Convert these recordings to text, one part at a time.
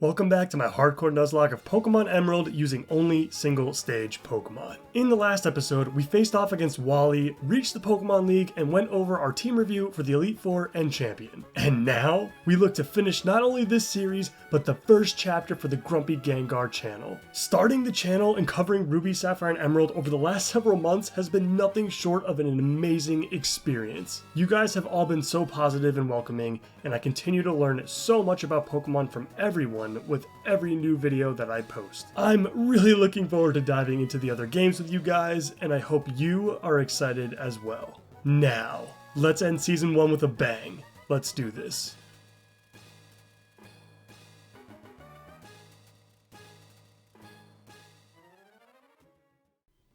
Welcome back to my hardcore nuzlocke of Pokémon Emerald using only single stage Pokémon. In the last episode, we faced off against Wally, reached the Pokémon League, and went over our team review for the Elite Four and Champion. And now, we look to finish not only this series, but the first chapter for the Grumpy Gengar channel. Starting the channel and covering Ruby, Sapphire, and Emerald over the last several months has been nothing short of an amazing experience. You guys have all been so positive and welcoming, and I continue to learn so much about Pokémon from everyone with every new video that I post. I'm really looking forward to diving into the other games with you guys, and I hope you are excited as well. Now, let's end Season 1 with a bang. Let's do this.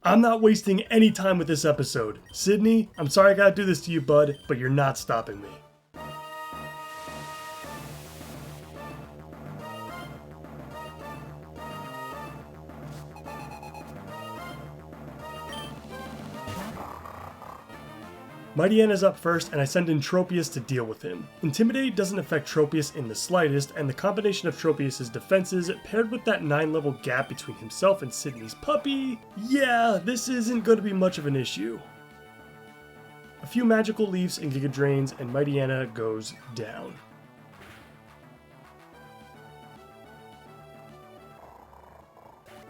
I'm not wasting any time with this episode. Sidney, I'm sorry I gotta do this to you, bud, but you're not stopping me. Mightyana's up first, and I send in Tropius to deal with him. Intimidate doesn't affect Tropius in the slightest, and the combination of Tropius' defenses paired with that 9-level gap between himself and Sidney's puppy, yeah, this isn't going to be much of an issue. A few magical leaves and Giga Drains, and Mightyana goes down.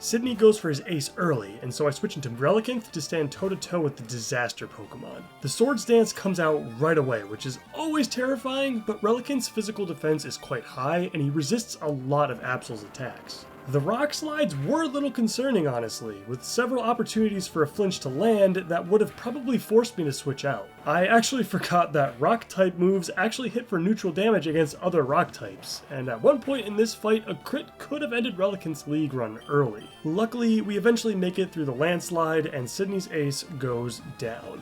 Sidney goes for his ace early, and so I switch into Relicanth to stand toe-to-toe with the disaster Pokemon. The Swords Dance comes out right away, which is always terrifying, but Relicanth's physical defense is quite high, and he resists a lot of Absol's attacks. The Rock Slides were a little concerning, honestly, with several opportunities for a flinch to land that would have probably forced me to switch out. I actually forgot that Rock-type moves actually hit for neutral damage against other Rock types, and at one point in this fight, a crit could have ended Relicanth's league run early. Luckily, we eventually make it through the landslide, and Sidney's ace goes down.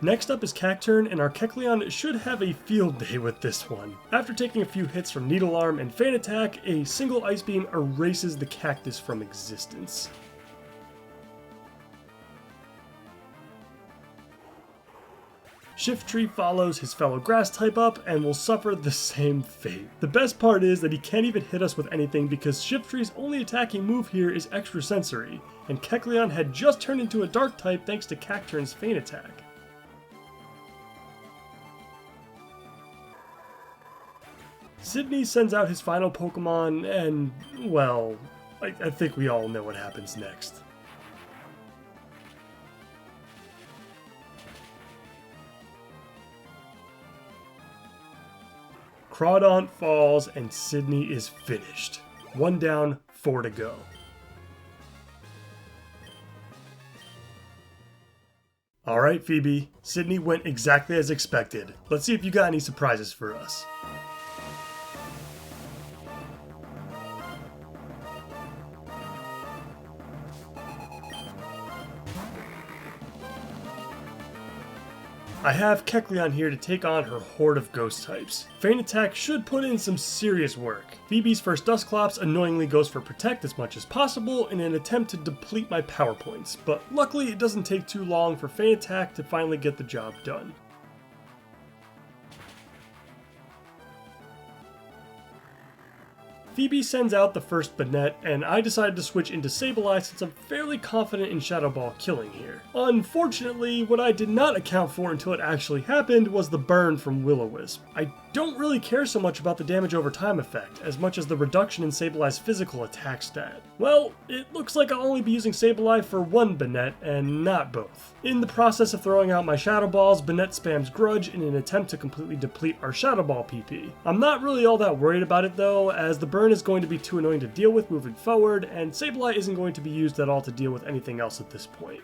Next up is Cacturne, and our Kecleon should have a field day with this one. After taking a few hits from Needle Arm and Feint Attack, a single Ice Beam erases the cactus from existence. Shiftry follows his fellow grass type up and will suffer the same fate. The best part is that he can't even hit us with anything because Shiftry's only attacking move here is Extrasensory, and Kecleon had just turned into a dark type thanks to Cacturne's Feint Attack. Sidney sends out his final Pokemon, and, well, I think we all know what happens next. Crawdaunt falls, and Sidney is finished. 1 down, 4 to go. Alright, Phoebe, Sidney went exactly as expected. Let's see if you got any surprises for us. I have Kecleon here to take on her horde of ghost types. Feint Attack should put in some serious work. Phoebe's first Dusclops annoyingly goes for Protect as much as possible in an attempt to deplete my power points, but luckily it doesn't take too long for Feint Attack to finally get the job done. Phoebe sends out the first Banette, and I decided to switch into Sableye since I'm fairly confident in Shadow Ball killing here. Unfortunately, what I did not account for until it actually happened was the burn from Will-O-Wisp. I don't really care so much about the damage over time effect, as much as the reduction in Sableye's physical attack stat. Well, it looks like I'll only be using Sableye for one Banette, and not both. In the process of throwing out my Shadow Balls, Banette spams Grudge in an attempt to completely deplete our Shadow Ball PP. I'm not really all that worried about it though, as the burn is going to be too annoying to deal with moving forward, and Sableye isn't going to be used at all to deal with anything else at this point.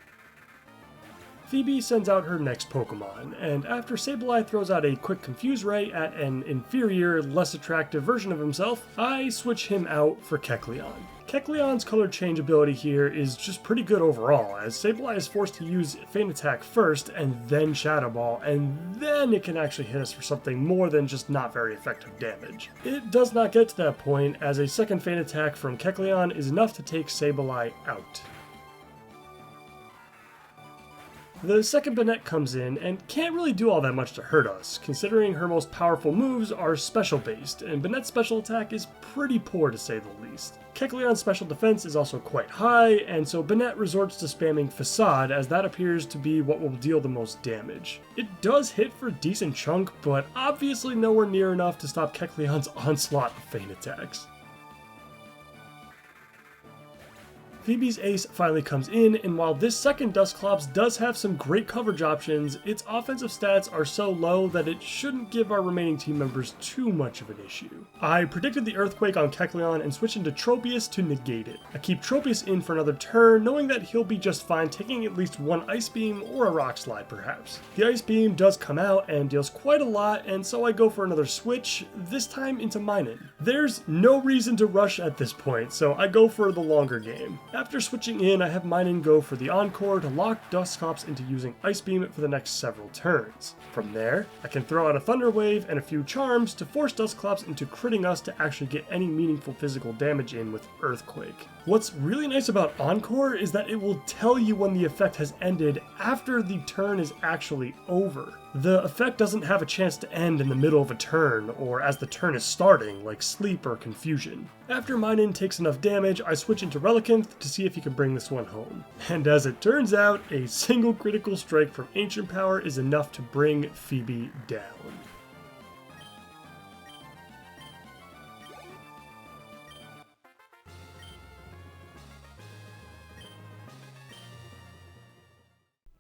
Phoebe sends out her next Pokemon, and after Sableye throws out a quick Confuse Ray at an inferior, less attractive version of himself, I switch him out for Kecleon. Kecleon's color change ability here is just pretty good overall, as Sableye is forced to use Feint Attack first, and then Shadow Ball, and then it can actually hit us for something more than just not very effective damage. It does not get to that point, as a second Feint Attack from Kecleon is enough to take Sableye out. The second Banette comes in and can't really do all that much to hurt us, considering her most powerful moves are special based, and Banette's special attack is pretty poor to say the least. Kecleon's special defense is also quite high, and so Banette resorts to spamming Facade as that appears to be what will deal the most damage. It does hit for a decent chunk, but obviously nowhere near enough to stop Kecleon's onslaught of feint attacks. Phoebe's ace finally comes in, and while this second Dusclops does have some great coverage options, its offensive stats are so low that it shouldn't give our remaining team members too much of an issue. I predicted the Earthquake on Kecleon and switched into Tropius to negate it. I keep Tropius in for another turn, knowing that he'll be just fine taking at least one Ice Beam or a Rock Slide perhaps. The Ice Beam does come out and deals quite a lot, and so I go for another switch, this time into Minun. There's no reason to rush at this point, so I go for the longer game. After switching in, I have Minun go for the Encore to lock Dusclops into using Ice Beam for the next several turns. From there, I can throw out a Thunder Wave and a few Charms to force Dusclops into critting us to actually get any meaningful physical damage in with Earthquake. What's really nice about Encore is that it will tell you when the effect has ended after the turn is actually over. The effect doesn't have a chance to end in the middle of a turn, or as the turn is starting, like Sleep or Confusion. After Minun takes enough damage, I switch into Relicanth to see if he can bring this one home. And as it turns out, a single critical strike from Ancient Power is enough to bring Phoebe down.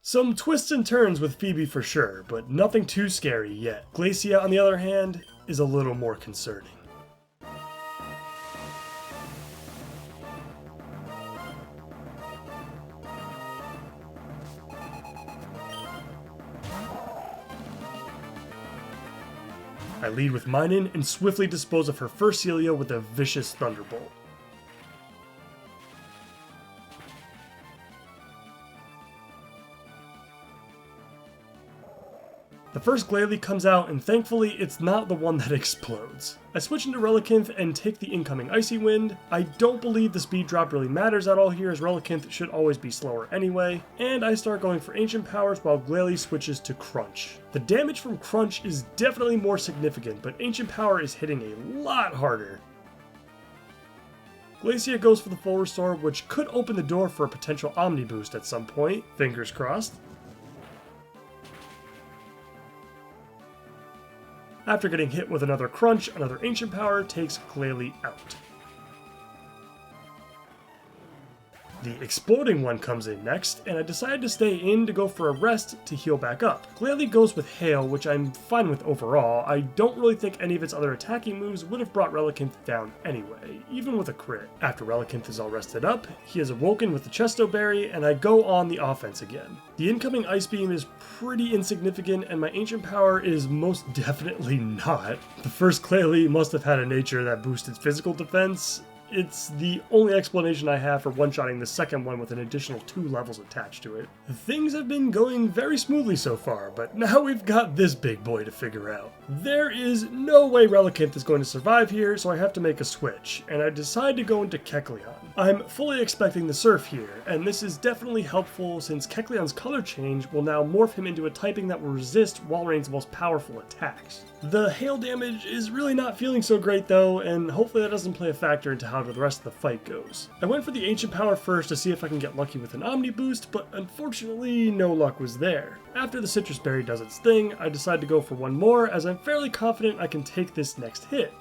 Some twists and turns with Phoebe for sure, but nothing too scary yet. Glacia, on the other hand, is a little more concerning. I lead with Minun and swiftly dispose of her first Celia with a vicious Thunderbolt. The first Glalie comes out, and thankfully it's not the one that explodes. I switch into Relicanth and take the incoming Icy Wind. I don't believe the speed drop really matters at all here, as Relicanth should always be slower anyway, and I start going for Ancient Powers while Glalie switches to Crunch. The damage from Crunch is definitely more significant, but Ancient Power is hitting a lot harder. Glacia goes for the full restore, which could open the door for a potential Omni boost at some point, fingers crossed. After getting hit with another Crunch, another Ancient Power takes Glalie out. The exploding one comes in next, and I decided to stay in to go for a rest to heal back up. Glalie goes with Hail, which I'm fine with overall. I don't really think any of its other attacking moves would have brought Relicanth down anyway, even with a crit. After Relicanth is all rested up, he is awoken with the Chesto Berry, and I go on the offense again. The incoming Ice Beam is pretty insignificant, and my Ancient Power is most definitely not. The first Glalie must have had a nature that boosted physical defense. It's the only explanation I have for one-shotting the second one with an additional 2 levels attached to it. Things have been going very smoothly so far, but now we've got this big boy to figure out. There is no way Relicanth is going to survive here, so I have to make a switch, and I decide to go into Kecleon. I'm fully expecting the Surf here, and this is definitely helpful since Kecleon's color change will now morph him into a typing that will resist Walreign's most powerful attacks. The hail damage is really not feeling so great though, and hopefully that doesn't play a factor into how the rest of the fight goes. I went for the Ancient Power first to see if I can get lucky with an Omni boost, but unfortunately no luck was there. After the Citrus Berry does its thing, I decide to go for one more as I'm fairly confident I can take this next hit.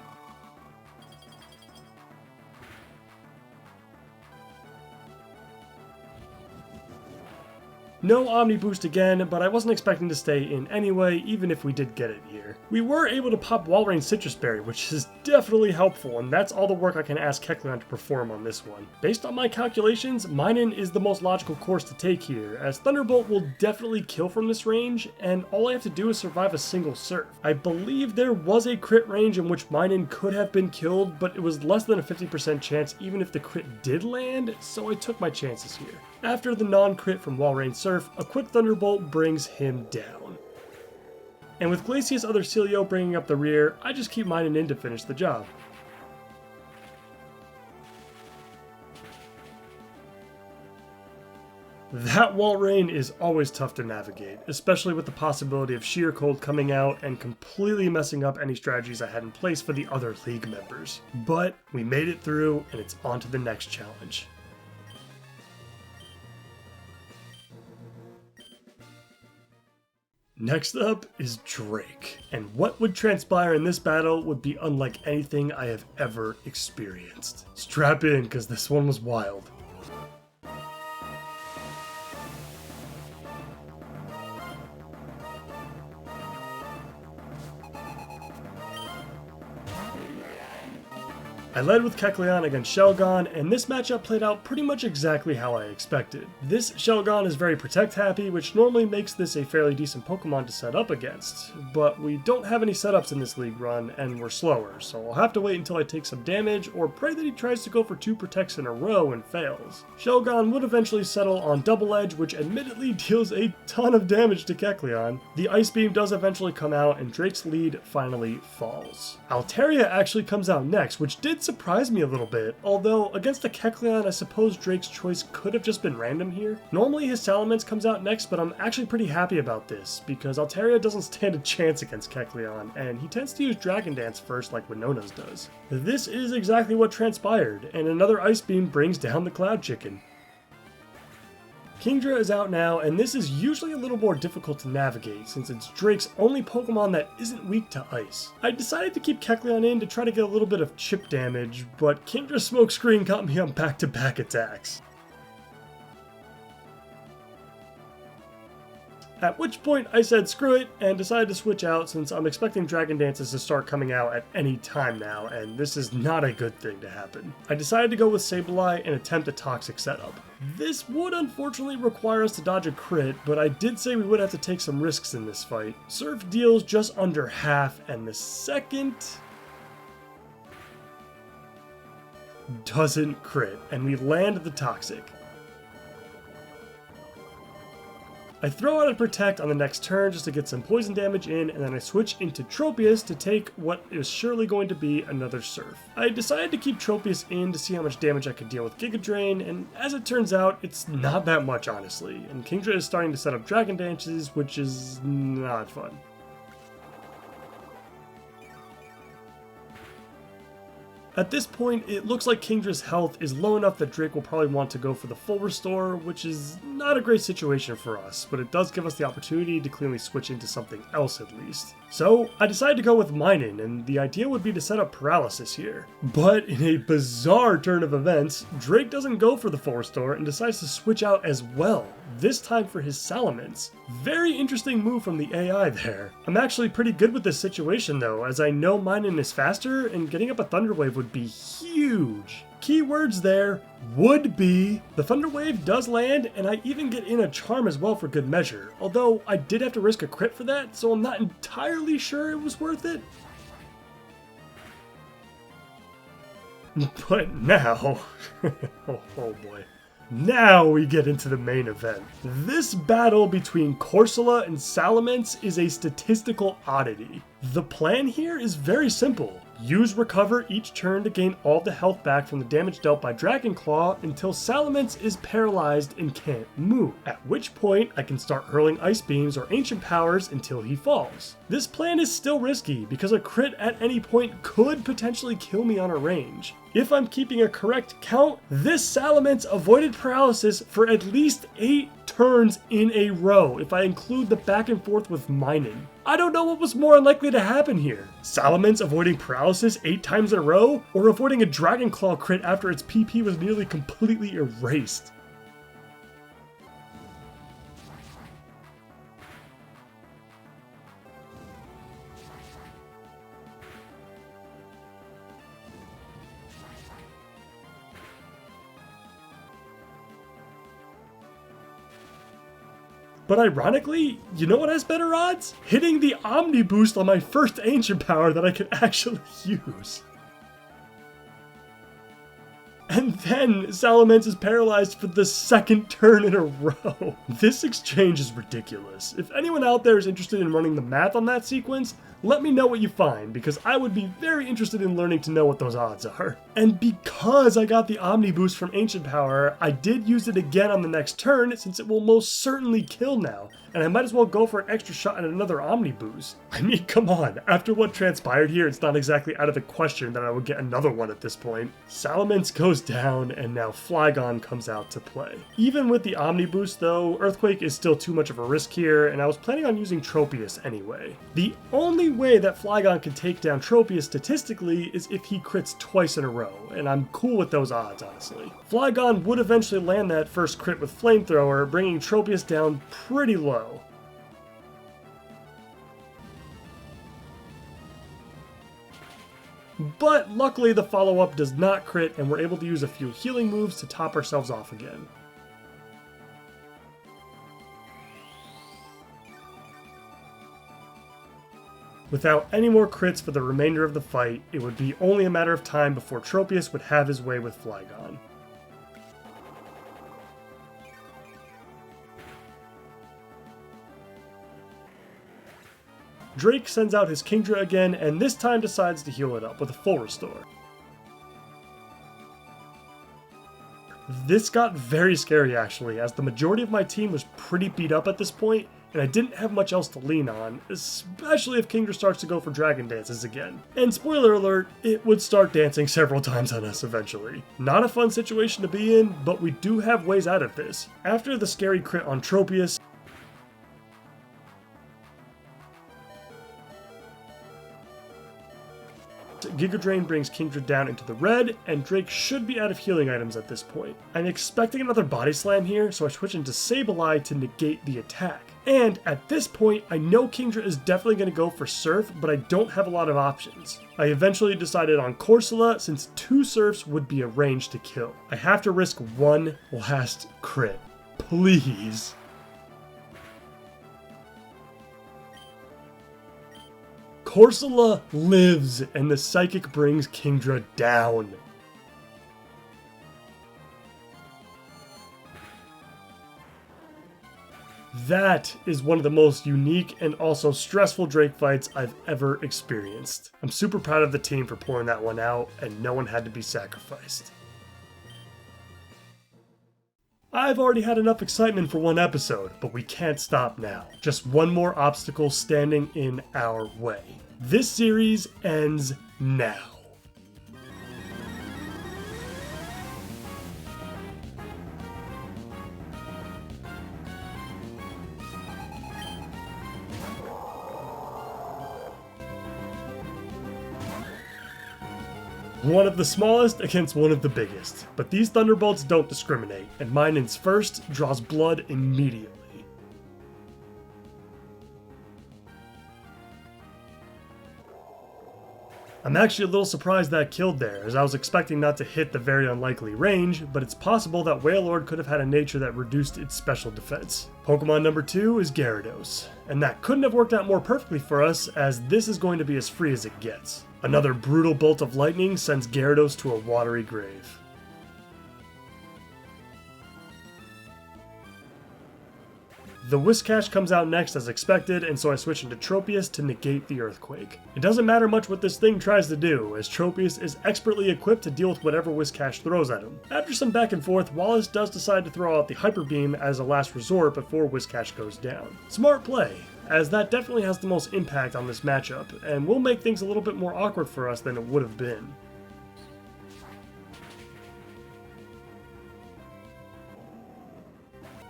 No Omni boost again, but I wasn't expecting to stay in anyway, even if we did get it here. We were able to pop Walreign's Citrus Berry, which is definitely helpful, and that's all the work I can ask Kecleon to perform on this one. Based on my calculations, Minun is the most logical course to take here, as Thunderbolt will definitely kill from this range, and all I have to do is survive a single Surf. I believe there was a crit range in which Minun could have been killed, but it was less than a 50% chance even if the crit did land, so I took my chances here. After the non-crit from Walreign's Surf, a quick Thunderbolt brings him down. And with Glacia's other Celio bringing up the rear, I just keep Minun in to finish the job. That wall rain is always tough to navigate, especially with the possibility of sheer cold coming out and completely messing up any strategies I had in place for the other league members. But we made it through, and it's on to the next challenge. Next up is Drake, and what would transpire in this battle would be unlike anything I have ever experienced. Strap in, because this one was wild. I led with Kecleon against Shelgon, and this matchup played out pretty much exactly how I expected. This Shelgon is very protect happy, which normally makes this a fairly decent Pokemon to set up against, but we don't have any setups in this league run, and we're slower, so I'll have to wait until I take some damage, or pray that he tries to go for 2 protects in a row and fails. Shelgon would eventually settle on Double Edge, which admittedly deals a ton of damage to Kecleon. The Ice Beam does eventually come out, and Drake's lead finally falls. Altaria actually comes out next, which did surprised me a little bit, although against a Kecleon I suppose Drake's choice could have just been random here. Normally his Salamence comes out next, but I'm actually pretty happy about this, because Altaria doesn't stand a chance against Kecleon, and he tends to use Dragon Dance first like Winona's does. This is exactly what transpired, and another Ice Beam brings down the Cloud Chicken. Kingdra is out now, and this is usually a little more difficult to navigate since it's Drake's only Pokemon that isn't weak to ice. I decided to keep Kecleon in to try to get a little bit of chip damage, but Kingdra's Smokescreen got me on back-to-back attacks. At which point I said screw it and decided to switch out since I'm expecting Dragon Dances to start coming out at any time now, and this is not a good thing to happen. I decided to go with Sableye and attempt a Toxic setup. This would unfortunately require us to dodge a crit, but I did say we would have to take some risks in this fight. Surf deals just under half, and the second doesn't crit, and we land the Toxic. I throw out a Protect on the next turn just to get some poison damage in, and then I switch into Tropius to take what is surely going to be another Surf. I decided to keep Tropius in to see how much damage I could deal with Giga Drain, and as it turns out, it's not that much honestly, and Kingdra is starting to set up Dragon Dances, which is not fun. At this point, it looks like Kingdra's health is low enough that Drake will probably want to go for the full restore, which is not a great situation for us, but it does give us the opportunity to cleanly switch into something else at least. So I decided to go with Minun, and the idea would be to set up Paralysis here. But in a bizarre turn of events, Drake doesn't go for the full restore and decides to switch out as well, this time for his Salamence. Very interesting move from the AI there. I'm actually pretty good with this situation though, as I know Minun is faster, and getting up a Thunder Wave would be huge. Keywords there, would be. The Thunder Wave does land, and I even get in a Charm as well for good measure, although I did have to risk a crit for that, so I'm not entirely sure it was worth it. But now, oh boy. Now we get into the main event. This battle between Corsola and Salamence is a statistical oddity. The plan here is very simple. Use Recover each turn to gain all the health back from the damage dealt by Dragon Claw until Salamence is paralyzed and can't move, at which point I can start hurling Ice Beams or Ancient Powers until he falls. This plan is still risky because a crit at any point could potentially kill me on a range. If I'm keeping a correct count, this Salamence avoided paralysis for at least 8 turns in a row if I include the back and forth with Minun. I don't know what was more unlikely to happen here. Salamence avoiding paralysis 8 times in a row, or avoiding a Dragon Claw crit after its PP was nearly completely erased. But ironically, you know what has better odds? Hitting the Omni Boost on my first Ancient Power that I can actually use. And then Salamence is paralyzed for the second turn in a row. This exchange is ridiculous. If anyone out there is interested in running the math on that sequence, Let me know what you find, because I would be very interested in learning to know what those odds are. And because I got the Omni boost from Ancient Power, I did use it again on the next turn, since it will most certainly kill now, and I might as well go for an extra shot at another Omni boost. I mean, come on, after what transpired here, it's not exactly out of the question that I would get another one at this point. Salamence goes down, and now Flygon comes out to play. Even with the Omni boost though, Earthquake is still too much of a risk here, and I was planning on using Tropius anyway. The only way that Flygon can take down Tropius statistically is if he crits twice in a row, and I'm cool with those odds, honestly. Flygon would eventually land that first crit with Flamethrower, bringing Tropius down pretty low. But luckily the follow-up does not crit, and we're able to use a few healing moves to top ourselves off again. Without any more crits for the remainder of the fight, it would be only a matter of time before Tropius would have his way with Flygon. Drake sends out his Kingdra again, and this time decides to heal it up with a full restore. This got very scary actually, as the majority of my team was pretty beat up at this point, and I didn't have much else to lean on, especially if Kingdra starts to go for Dragon Dances again. And spoiler alert, it would start dancing several times on us eventually. Not a fun situation to be in, but we do have ways out of this. After the scary crit on Tropius, Giga Drain brings Kingdra down into the red, and Drake should be out of healing items at this point. I'm expecting another Body Slam here, so I switch into Sableye to negate the attack. And at this point, I know Kingdra is definitely going to go for Surf, but I don't have a lot of options. I eventually decided on Corsola, since 2 Surfs would be a range to kill. I have to risk one last crit. Please. Corsola lives, and the Psychic brings Kingdra down. That is one of the most unique and also stressful Drake fights I've ever experienced. I'm super proud of the team for pulling that one out, and no one had to be sacrificed. I've already had enough excitement for one episode, but we can't stop now. Just one more obstacle standing in our way. This series ends now. One of the smallest against one of the biggest, but these Thunderbolts don't discriminate, and Minun's first draws blood immediately. I'm actually a little surprised that killed there, as I was expecting not to hit the very unlikely range, but it's possible that Wailord could have had a nature that reduced its special defense. Pokemon number 2 is Gyarados, and that couldn't have worked out more perfectly for us, as this is going to be as free as it gets. Another brutal bolt of lightning sends Gyarados to a watery grave. The Whiscash comes out next as expected, and so I switch into Tropius to negate the Earthquake. It doesn't matter much what this thing tries to do, as Tropius is expertly equipped to deal with whatever Whiscash throws at him. After some back and forth, Wallace does decide to throw out the Hyper Beam as a last resort before Whiscash goes down. Smart play, as that definitely has the most impact on this matchup, and will make things a little bit more awkward for us than it would have been.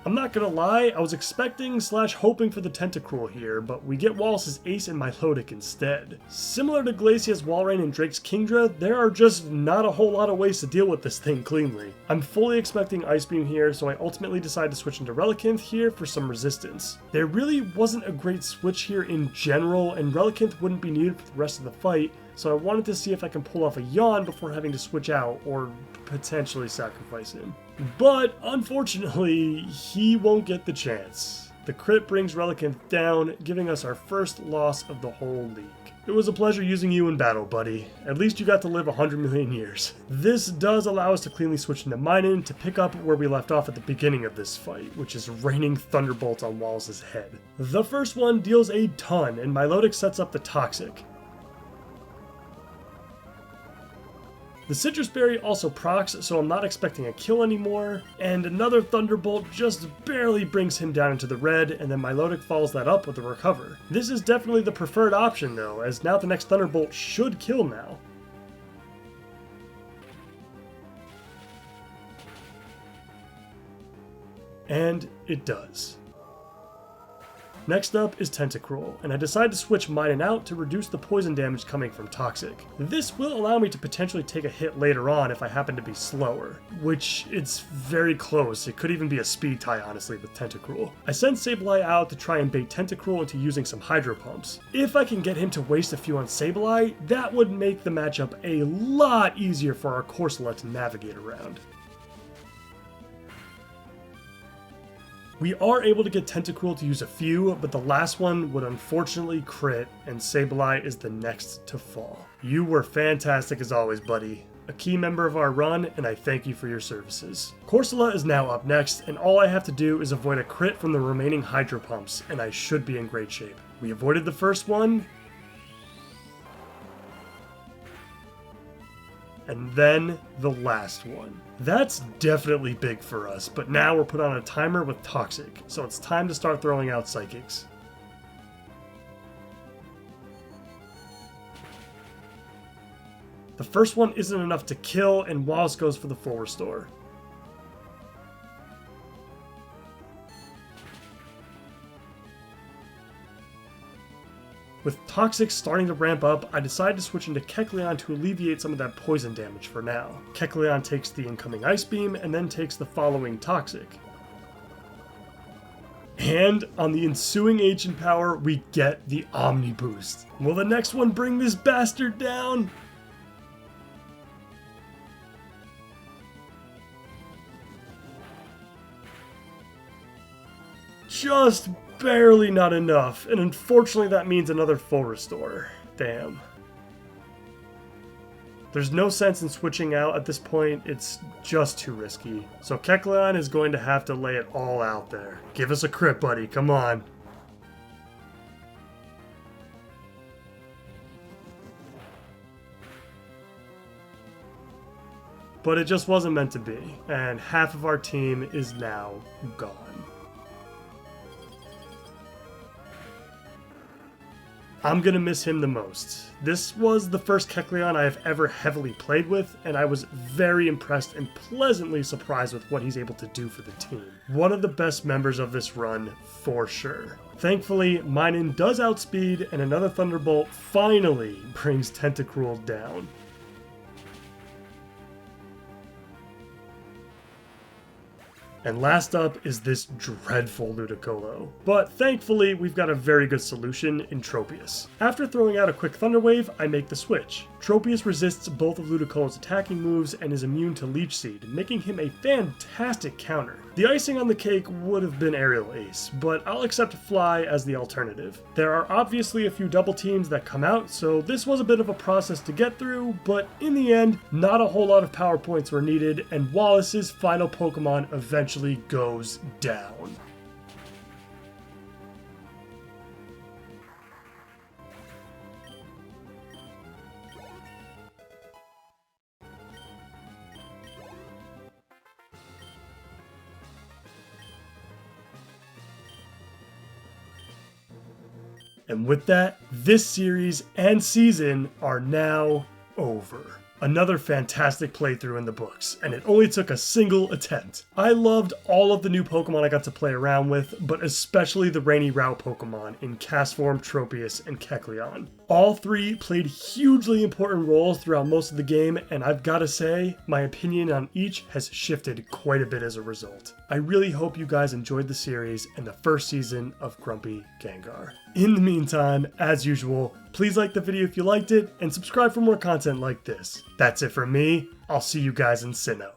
I'm not gonna lie, I was expecting / hoping for the Tentacruel here, but we get Wallace's Ace and Milotic instead. Similar to Glacia's Walrein and Drake's Kingdra, there are just not a whole lot of ways to deal with this thing cleanly. I'm fully expecting Ice Beam here, so I ultimately decide to switch into Relicanth here for some resistance. There really wasn't a great switch here in general, and Relicanth wouldn't be needed for the rest of the fight, so I wanted to see if I can pull off a Yawn before having to switch out, or potentially sacrifice him. But unfortunately, he won't get the chance. The crit brings Relicanth down, giving us our first loss of the whole league. It was a pleasure using you in battle, buddy. At least you got to live 100 million years. This does allow us to cleanly switch into Minun to pick up where we left off at the beginning of this fight, which is raining thunderbolts on Wallace's head. The first one deals a ton, and Milotic sets up the Toxic. The Citrus Berry also procs, so I'm not expecting a kill anymore, and another Thunderbolt just barely brings him down into the red, and then Milotic follows that up with a Recover. This is definitely the preferred option though, as now the next Thunderbolt should kill now. And it does. Next up is Tentacruel, and I decide to switch Minun out to reduce the poison damage coming from Toxic. This will allow me to potentially take a hit later on if I happen to be slower, which it's very close. It could even be a speed tie, honestly, with Tentacruel. I send Sableye out to try and bait Tentacruel into using some Hydro Pumps. If I can get him to waste a few on Sableye, that would make the matchup a lot easier for our Corsola to navigate around. We are able to get Tentacruel to use a few, but the last one would unfortunately crit, and Sableye is the next to fall. You were fantastic as always, buddy. A key member of our run, and I thank you for your services. Corsola is now up next, and all I have to do is avoid a crit from the remaining Hydro Pumps, and I should be in great shape. We avoided the first one, and then the last one. That's definitely big for us, but now we're put on a timer with Toxic, so it's time to start throwing out Psychics. The first one isn't enough to kill, and Wallace goes for the full restore. With Toxic starting to ramp up, I decide to switch into Kecleon to alleviate some of that poison damage for now. Kecleon takes the incoming Ice Beam and then takes the following Toxic. And on the ensuing Ancient Power, we get the Omni Boost. Will the next one bring this bastard down? Just barely not enough, and unfortunately that means another full restore. Damn. There's no sense in switching out at this point, it's just too risky. So Kecleon is going to have to lay it all out there. Give us a crit, buddy, come on. But it just wasn't meant to be, and half of our team is now gone. I'm gonna miss him the most. This was the first Kecleon I have ever heavily played with, and I was very impressed and pleasantly surprised with what he's able to do for the team. One of the best members of this run, for sure. Thankfully, Minun does outspeed, and another Thunderbolt finally brings Tentacruel down. And last up is this dreadful Ludicolo. But thankfully, we've got a very good solution in Tropius. After throwing out a quick Thunder Wave, I make the switch. Tropius resists both of Ludicolo's attacking moves and is immune to Leech Seed, making him a fantastic counter. The icing on the cake would have been Aerial Ace, but I'll accept Fly as the alternative. There are obviously a few double teams that come out, so this was a bit of a process to get through, but in the end, not a whole lot of power points were needed, and Wallace's final Pokemon eventually goes down. And with that, this series and season are now over. Another fantastic playthrough in the books, and it only took a single attempt. I loved all of the new Pokemon I got to play around with, but especially the Rainy Route Pokemon in Castform, Tropius, and Kecleon. All three played hugely important roles throughout most of the game, and I've gotta say, my opinion on each has shifted quite a bit as a result. I really hope you guys enjoyed the series and the first season of Grumpy Gengar. In the meantime, as usual, please like the video if you liked it, and subscribe for more content like this. That's it from me. I'll see you guys in Sinnoh.